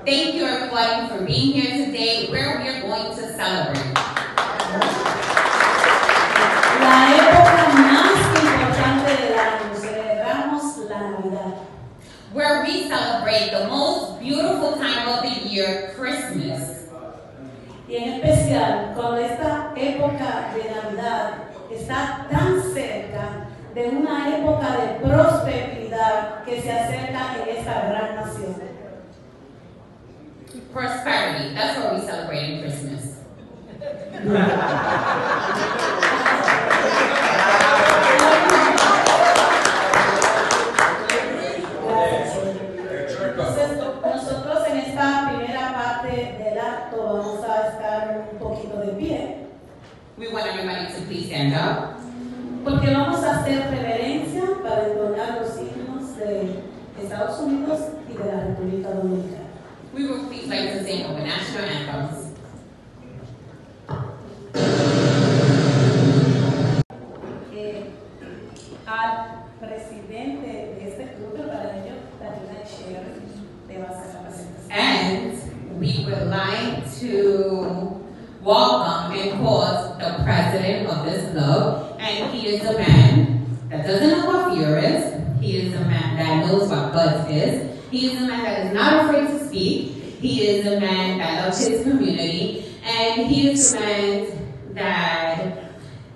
Thank you everybody for being here today, where we are going to celebrate. La época más importante del año, celebramos la Navidad. Where we celebrate the most beautiful time of the year, Christmas. Y en especial, cuando esta época de Navidad está tan cerca de una época de prosperidad que se acerca en esta gran nación. Prosperity, that's what we celebrate in Christmas. Entonces, nosotros en esta primera parte del acto vamos a estar un poquito de pie. We want everybody to please stand up. Porque vamos a hacer reverencia para entonar los himnos de Estados Unidos y de la República Dominicana. We would please like to sing our national anthems. Al presidente de este club, para ello, Daniela Cher, le va a hacer la presentación. And we would like to welcome and pause the president of this club. And he is a man that doesn't know what fear is. He is a man that knows what guts is. He is a man that is not afraid to speak. He is a man that loves his community. And he is a man that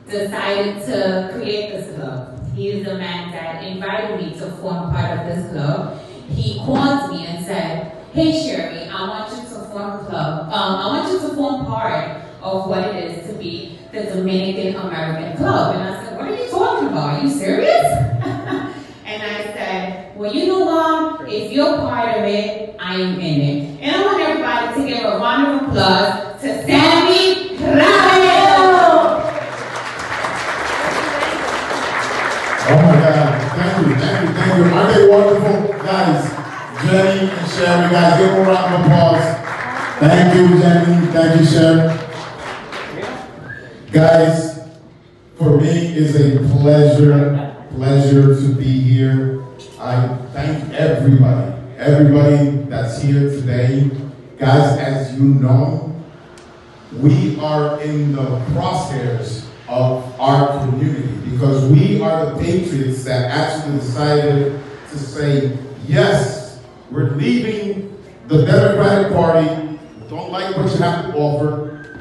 decided to create this club. He is the man that invited me to form part of this club. He called me and said, "Hey Sherry, I want you to form a club. I want you to form part of what it is to be the Dominican American Club." And I said, "What are you talking about? Are you serious?" And I said, "Well, you know what? If you're part of it, I am in it." And I want everybody to give a round of applause to Sammy Ravel. Oh my God, thank you. Aren't they wonderful? Guys, Jenny and Sherry, guys, give them a round of applause. Thank you, Jenny. Thank you, Sherry. Guys, for me, it's a pleasure to be here. I thank everybody that's here today. Guys, as you know, we are in the crosshairs of our community because we are the patriots that actually decided to say, yes, we're leaving the Democratic Party, don't like what you have to offer,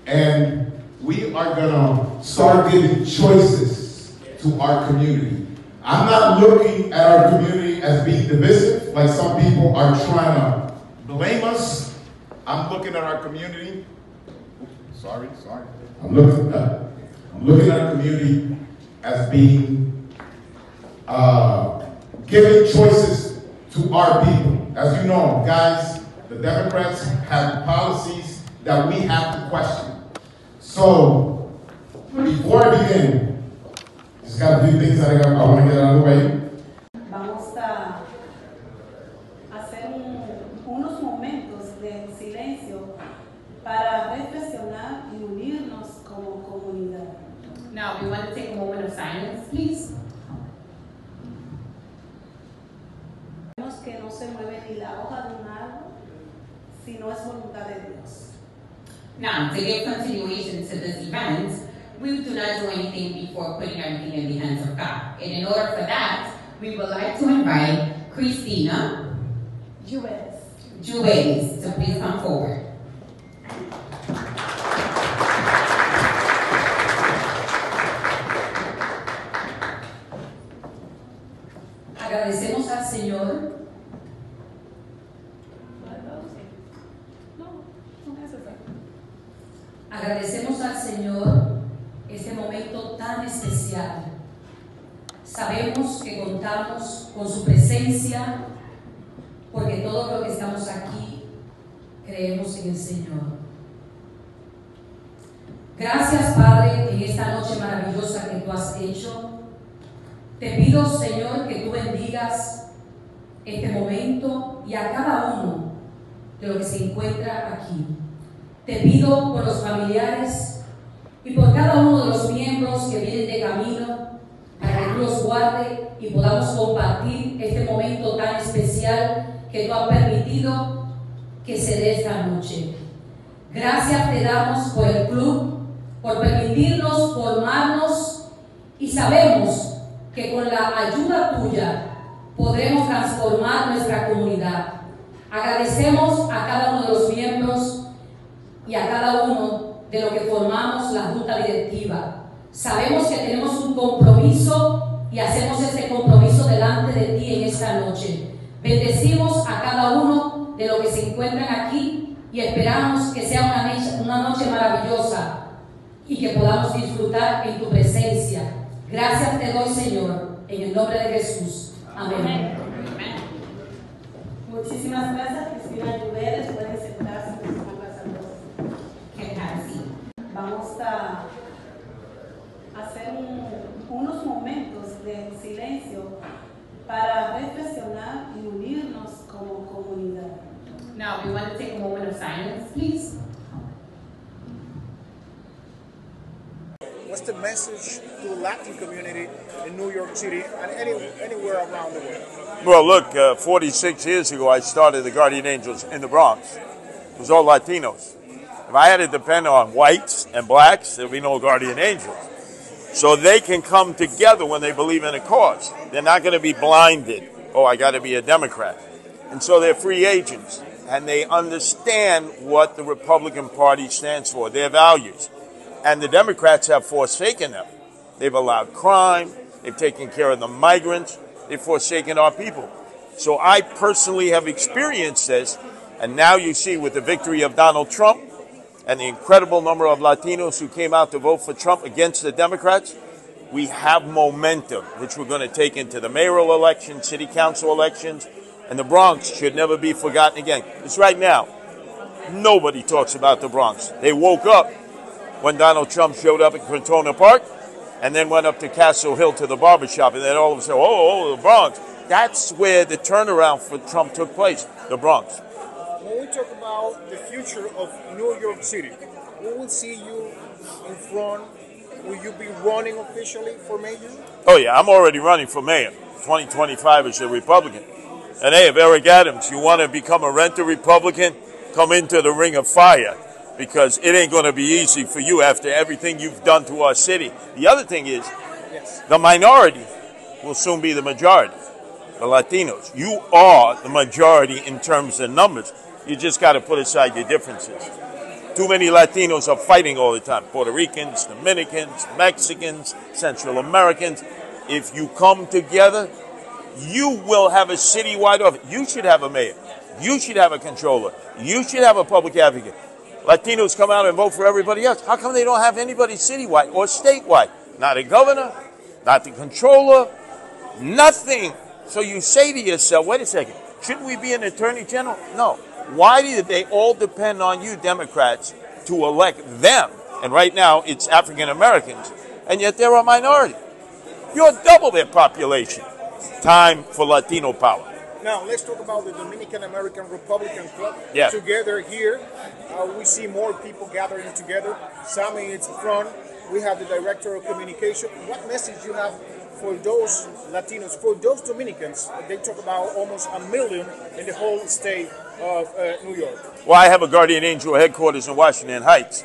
and we are gonna start giving choices to our community. I'm not looking at our community as being divisive, like some people are trying to blame us. I'm looking at our community, sorry. I'm looking at our community as being, giving choices to our people. As you know, guys, the Democrats have policies that we have to question. So, before I begin, just got a few things that I want to get out of the way. Vamos a hacer unos momentos de silencio para reflexionar y unirnos como comunidad. Now, we want to take a moment of silence, please. Vemos que no se mueve ni la hoja de un árbol si no es voluntad de Dios. Now, to give continuation to this event, we do not do anything before putting everything in the hands of God. And in order for that, we would like to invite Christina Juez to please come forward. Agradecemos al Señor este momento tan especial. Sabemos que contamos con su presencia porque todos los que estamos aquí creemos en el Señor. Gracias, Padre, en esta noche maravillosa que tú has hecho. Te pido, Señor, que tú bendigas este momento y a cada uno de los que se encuentra aquí. Te pido por los familiares y por cada uno de los miembros que vienen de camino, para que tú los guardes y podamos compartir este momento tan especial que tú has permitido que se dé esta noche. Gracias te damos por el club, por permitirnos formarnos, y sabemos que con la ayuda tuya podremos transformar nuestra comunidad. Agradecemos a cada uno de los miembros y a cada uno de los que formamos la junta directiva. Sabemos que tenemos un compromiso y hacemos este compromiso delante de ti en esta noche. Bendecimos a cada uno de los que se encuentran aquí y esperamos que sea una noche maravillosa y que podamos disfrutar en tu presencia. Gracias te doy, Señor, en el nombre de Jesús. Amén. Muchísimas gracias, Cristina Lluveres. Pueden sentarse. Muchísimas gracias a todos. Vamos a hacer unos momentos de silencio para reflexionar y unirnos como comunidad. Now, we want to take a moment of silence, please. What's the message to the Latin community in New York City and anywhere around the world? Well, look, 46 years ago, I started the Guardian Angels in the Bronx. It was all Latinos. If I had to depend on whites and blacks, there'd be no Guardian Angels. So they can come together when they believe in a cause. They're not going to be blinded. Oh, I got to be a Democrat. And so they're free agents, and they understand what the Republican Party stands for, their values. And the Democrats have forsaken them. They've allowed crime. They've taken care of the migrants. They've forsaken our people. So I personally have experienced this. And now you see with the victory of Donald Trump and the incredible number of Latinos who came out to vote for Trump against the Democrats, we have momentum, which we're going to take into the mayoral election, city council elections, and the Bronx should never be forgotten again. Because right now, nobody talks about the Bronx. They woke up when Donald Trump showed up at Crotona Park and then went up to Castle Hill to the barbershop, and then all of a sudden, oh, the Bronx. That's where the turnaround for Trump took place, the Bronx. When we talk about the future of New York City, we will see you in front. Will you be running officially for mayor? Oh, yeah, I'm already running for mayor. 2025 as a Republican. And hey, if Eric Adams, you want to become a renter Republican, come into the ring of fire, because it ain't going to be easy for you after everything you've done to our city. The other thing is, the minority will soon be the majority, the Latinos. You are the majority in terms of numbers. You just got to put aside your differences. Too many Latinos are fighting all the time. Puerto Ricans, Dominicans, Mexicans, Central Americans. If you come together, you will have a citywide office. You should have a mayor. You should have a controller. You should have a public advocate. Latinos come out and vote for everybody else. How come they don't have anybody citywide or statewide? Not a governor, not the controller, nothing. So you say to yourself, wait a second, shouldn't we be an attorney general? No. Why do they all depend on you Democrats to elect them? And right now it's African Americans, and yet they're a minority. You're double their population. Time for Latino power. Now, let's talk about the Dominican American Republican Club. Yeah. Together here, we see more people gathering together. Sammy is in front. We have the Director of Communication. What message you have for those Latinos, for those Dominicans? They talk about almost 1 million in the whole state of New York. Well, I have a Guardian Angel headquarters in Washington Heights,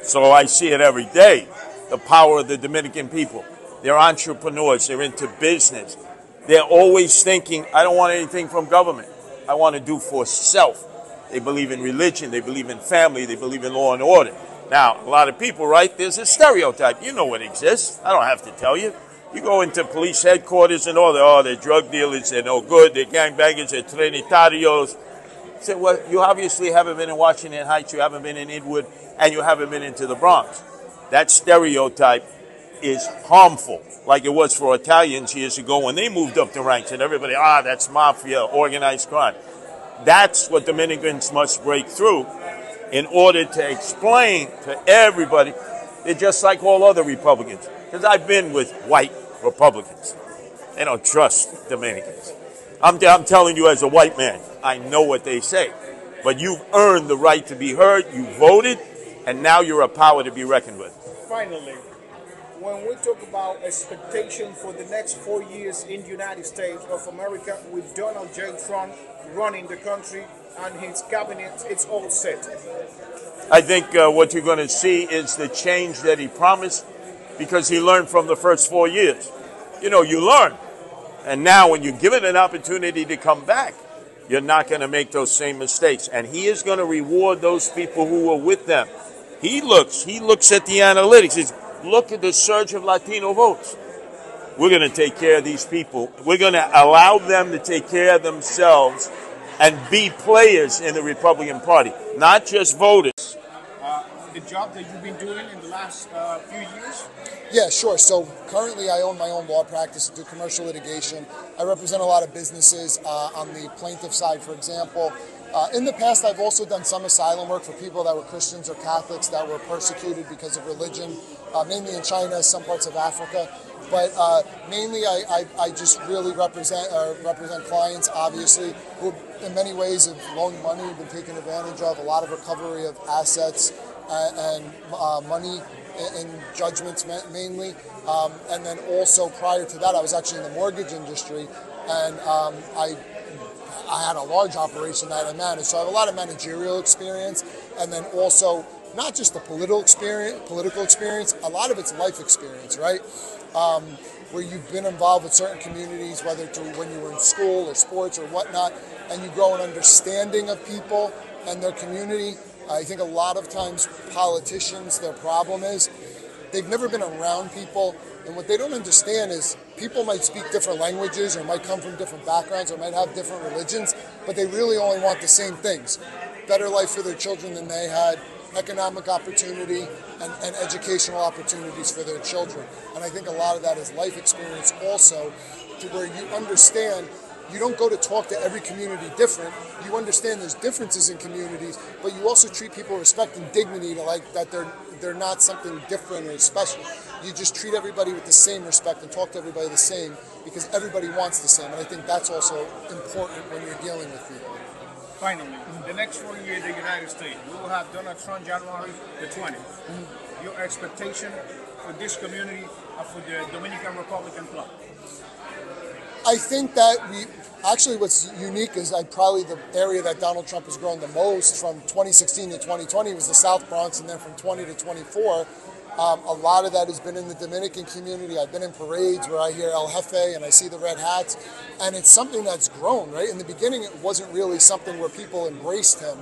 so I see it every day, the power of the Dominican people. They're entrepreneurs. They're into business. They're always thinking, I don't want anything from government. I want to do for self. They believe in religion. They believe in family. They believe in law and order. Now, a lot of people, right, there's a stereotype. You know it exists. I don't have to tell you. You go into police headquarters and all, they're drug dealers, they're no good, they're gangbangers, they're trinitarios. So, well, you obviously haven't been in Washington Heights, you haven't been in Inwood, and you haven't been into the Bronx. That stereotype is harmful, like it was for Italians years ago when they moved up the ranks and everybody, that's mafia, organized crime. That's what Dominicans must break through in order to explain to everybody they're just like all other Republicans. Because I've been with white Republicans. They don't trust Dominicans. I'm telling you as a white man, I know what they say. But you've earned the right to be heard, you voted, and now you're a power to be reckoned with. Finally, when we talk about expectation for the next 4 years in the United States of America with Donald J. Trump running the country and his cabinet, it's all set. I think what you're going to see is the change that he promised because he learned from the first 4 years. You know, you learn. And now when you're given an opportunity to come back, you're not going to make those same mistakes. And he is going to reward those people who were with them. He looks at the analytics. He's, look at the surge of Latino votes. We're going to take care of these people. We're going to allow them to take care of themselves and be players in the Republican Party, not just voters. The job that you've been doing in the last few years? Yeah, sure. So currently I own my own law practice, do commercial litigation. I represent a lot of businesses on the plaintiff side, for example. In the past, I've also done some asylum work for people that were Christians or Catholics that were persecuted because of religion, mainly in China, some parts of Africa. But mainly I just really represent clients, obviously, who in many ways have loaned money, been taken advantage of, a lot of recovery of assets and money in judgments mainly. And then also prior to that, I was actually in the mortgage industry, and I had a large operation that I managed. So I have a lot of managerial experience, and then also not just the political experience, a lot of it's life experience, right? Where you've been involved with certain communities, whether when you were in school or sports or whatnot, and you grow an understanding of people and their community. I think a lot of times politicians, their problem is they've never been around people, and what they don't understand is people might speak different languages or might come from different backgrounds or might have different religions, but they really only want the same things. Better life for their children than they had, economic opportunity, and educational opportunities for their children. And I think a lot of that is life experience also, to where you understand you don't go to talk to every community different. You understand there's differences in communities, but you also treat people with respect and dignity, to like that they're not something different or special. You just treat everybody with the same respect and talk to everybody the same, because everybody wants the same. And I think that's also important when you're dealing with people. Finally, the next 4 years in the United States, we will have Donald Trump January the 20th. Your expectation for this community and for the Dominican Republican Club? I think that what's unique is probably the area that Donald Trump has grown the most from 2016 to 2020 was the South Bronx, and then from 20 to 24, a lot of that has been in the Dominican community. I've been in parades where I hear El Jefe and I see the red hats, and it's something that's grown, right? In the beginning, it wasn't really something where people embraced him,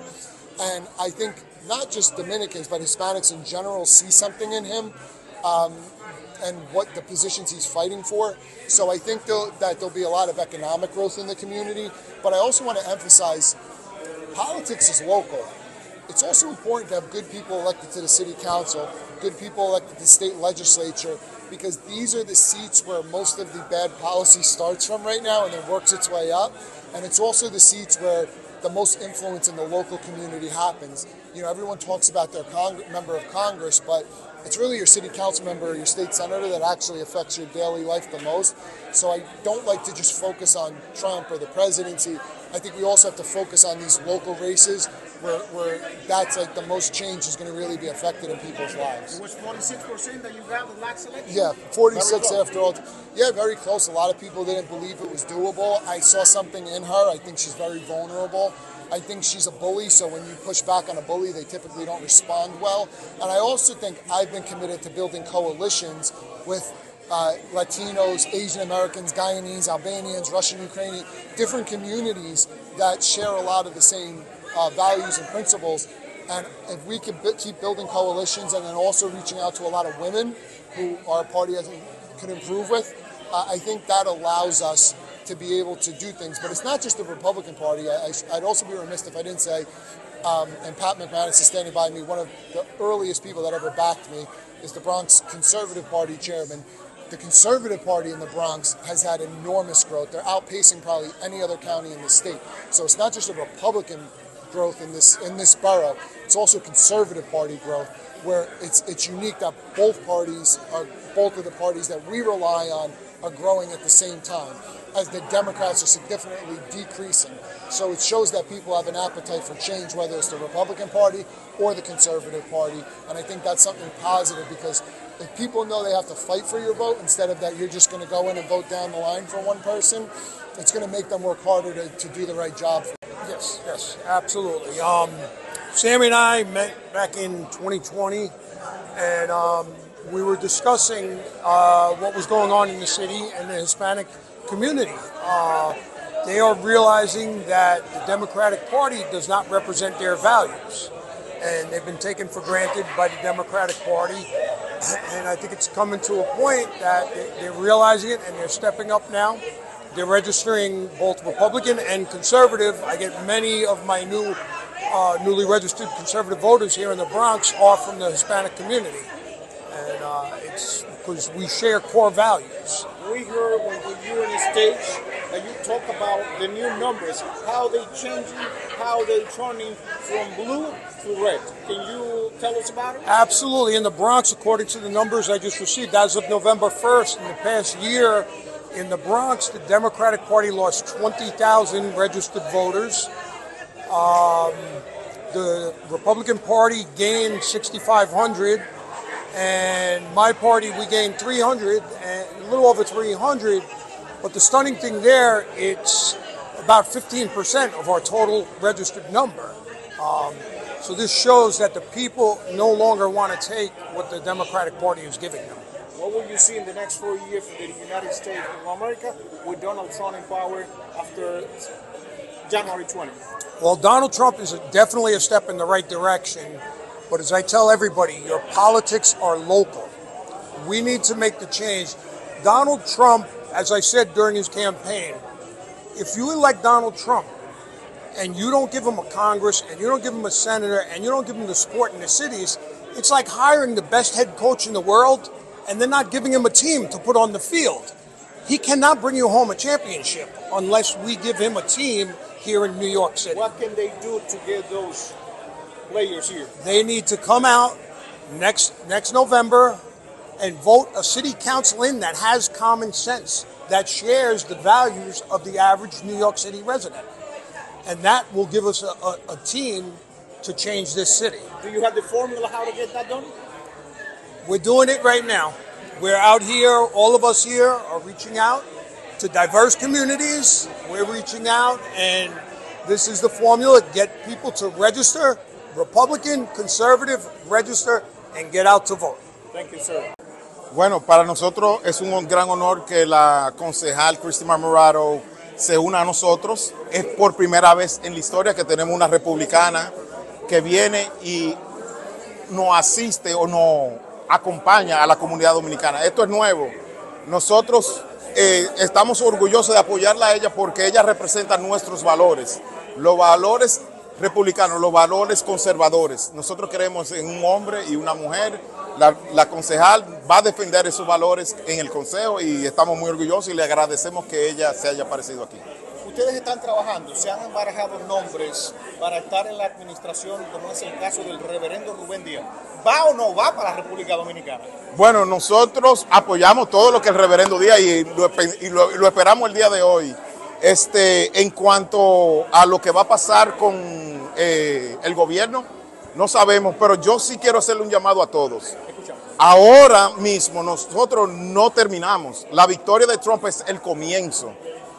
and I think not just Dominicans, but Hispanics in general see something in him. And what the positions he's fighting for. So I think that there'll be a lot of economic growth in the community, but I also want to emphasize politics is local. It's also important to have good people elected to the city council, good people elected to the state legislature, because these are the seats where most of the bad policy starts from right now and then works its way up. And it's also the seats where the most influence in the local community happens. You know, everyone talks about their member of Congress, but it's really your city council member or your state senator that actually affects your daily life the most. So I don't like to just focus on Trump or the presidency. I think we also have to focus on these local races where that's like the most change is going to really be affected in people's lives. It was 46% that you got the last election? Yeah, 46 after all. Yeah, very close. A lot of people didn't believe it was doable. I saw something in her. I think she's very vulnerable. I think she's a bully, so when you push back on a bully, they typically don't respond well. And I also think I've been committed to building coalitions with Latinos, Asian Americans, Guyanese, Albanians, Russian, Ukrainian, different communities that share a lot of the same values and principles. And if we can keep building coalitions and then also reaching out to a lot of women who our party could improve with, I think that allows us to be able to do things. But it's not just the Republican Party. I'd also be remiss if I didn't say, and Pat McManus is standing by me, one of the earliest people that ever backed me is the Bronx Conservative Party chairman. The Conservative Party in the Bronx has had enormous growth. They're outpacing probably any other county in the state. So it's not just a Republican growth in this borough, it's also Conservative Party growth, where it's unique that both of the parties that we rely on are growing at the same time, as the Democrats are significantly decreasing. So it shows that people have an appetite for change, whether it's the Republican Party or the Conservative Party, and I think that's something positive, because if people know they have to fight for your vote instead of that you're just going to go in and vote down the line for one person, it's going to make them work harder to do the right job. Yes, absolutely. Sammy and I met back in 2020, and we were discussing what was going on in the city and the Hispanic community. They are realizing that the Democratic Party does not represent their values, and they've been taken for granted by the Democratic Party. And I think it's coming to a point that they're realizing it, and they're stepping up now. They're registering both Republican and Conservative. I get many of my newly registered Conservative voters here in the Bronx are from the Hispanic community, and it's because we share core values. We heard when you were on the stage that you talk about the new numbers, how they changing, how they turning from blue to red. Can you tell us about it? Absolutely. In the Bronx, according to the numbers I just received, as of November 1st, in the past year, in the Bronx, the Democratic Party lost 20,000 registered voters. The Republican Party gained 6,500, and my party, we gained 300, and a little over 300. But the stunning thing there, it's about 15% of our total registered number. So this shows that the people no longer want to take what the Democratic Party is giving them. What will you see in the next 4 years for the United States of America with Donald Trump in power after January 20th? Well, Donald Trump is definitely a step in the right direction. But as I tell everybody, your politics are local. We need to make the change. Donald Trump, as I said during his campaign, if you elect Donald Trump and you don't give him a Congress and you don't give him a senator and you don't give him the support in the cities, it's like hiring the best head coach in the world and then not giving him a team to put on the field. He cannot bring you home a championship unless we give him a team here in New York City. What can they do to get those players here? They need to come out next November and vote a city council in that has common sense, that shares the values of the average New York City resident. And that will give us a team to change this city. Do you have the formula how to get that done? We're doing it right now. We're out here, all of us here are reaching out to diverse communities. We're reaching out, and this is the formula. Get people to register, Republican, Conservative, register, and get out to vote. Thank you, sir. Bueno, para nosotros es un gran honor que la concejal Christy Marmorado se una a nosotros. Es por primera vez en la historia que tenemos una republicana que viene y nos asiste o nos acompaña a la comunidad dominicana. Esto es nuevo. Nosotros estamos orgullosos de apoyarla a ella porque ella representa nuestros valores, los valores republicanos, los valores conservadores. Nosotros creemos en un hombre y una mujer. La concejal va a defender esos valores en el consejo y estamos muy orgullosos y le agradecemos que ella se haya aparecido aquí. Ustedes están trabajando, se han barajado nombres para estar en la administración, como es el caso del reverendo Rubén Díaz. ¿Va o no va para la República Dominicana? Bueno, nosotros apoyamos todo lo que el reverendo Díaz y lo esperamos el día de hoy. En cuanto a lo que va a pasar con el gobierno, no sabemos, pero yo sí quiero hacerle un llamado a todos. Ahora mismo nosotros no terminamos. La victoria de Trump es el comienzo.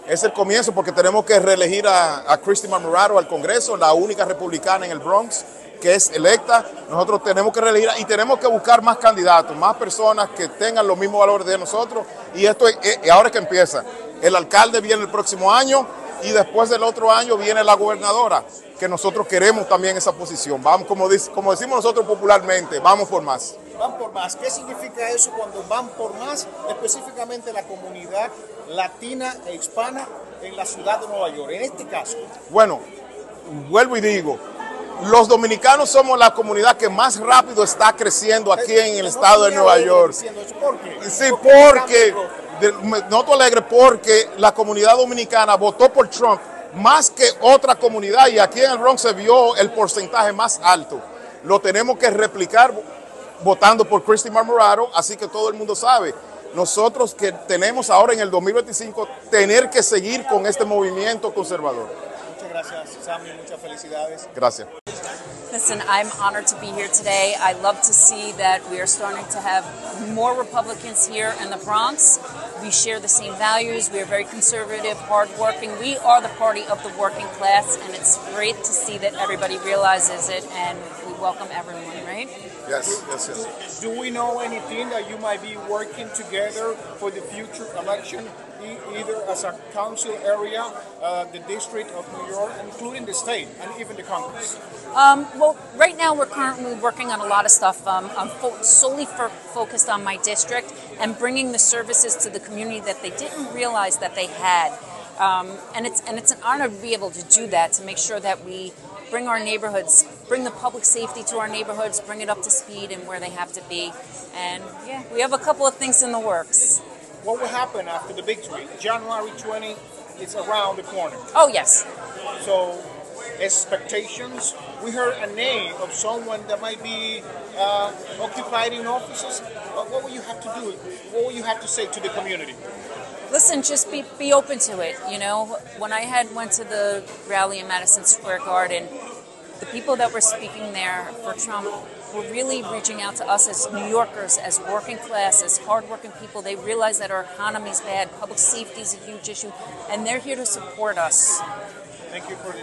Es el comienzo porque tenemos que reelegir a Christy Marmorado al Congreso, la única republicana en el Bronx que es electa. Nosotros tenemos que reelegir y tenemos que buscar más candidatos, más personas que tengan los mismos valores de nosotros. Y esto ahora es que empieza. El alcalde viene el próximo año y después del otro año viene la gobernadora, que nosotros queremos también esa posición. Vamos, como decimos nosotros popularmente, vamos por más. Van por más. ¿Qué significa eso cuando van por más? Específicamente la comunidad latina e hispana en la ciudad de Nueva York, en este caso. Bueno, vuelvo y digo, los dominicanos somos la comunidad que más rápido está creciendo aquí en el estado de Nueva York. Sí, porque, noto alegre porque la comunidad dominicana votó por Trump más que otra comunidad y aquí en el Bronx se vio el porcentaje más alto. Lo tenemos que replicar votando por Christy Marmorato, así que todo el mundo sabe. Nosotros que tenemos ahora en el 2025 tener que seguir con este movimiento conservador. Muchas gracias, Sammy. Muchas felicidades. Gracias. Listen, I'm honored to be here today. I love to see that we are starting to have more Republicans here in the Bronx. We share the same values. We are very conservative, hardworking. We are the party of the working class, and it's great to see that everybody realizes it, and we welcome everyone, right? Yes, yes, yes. Do we know anything that you might be working together for the future election, either as a council area, the district of New York, including the state, and even the Congress? Well, right now we're currently working on a lot of stuff. I'm solely focused on my district and bringing the services to the community that they didn't realize that they had. And it's an honor to be able to do that, to make sure that we bring our neighborhoods, bring the public safety to our neighborhoods, bring it up to speed and where they have to be. And yeah, we have a couple of things in the works. What will happen after the victory? January 20 is around the corner. Oh, yes. So, expectations. We heard a name of someone that might be occupied in offices. What will you have to do? What will you have to say to the community? Listen, just be open to it. You know, when I went to the rally in Madison Square Garden, the people that were speaking there for Trump were really reaching out to us as New Yorkers, as working class, as hardworking people. They realize that our economy is bad, public safety is a huge issue, and they're here to support us. Thank you for the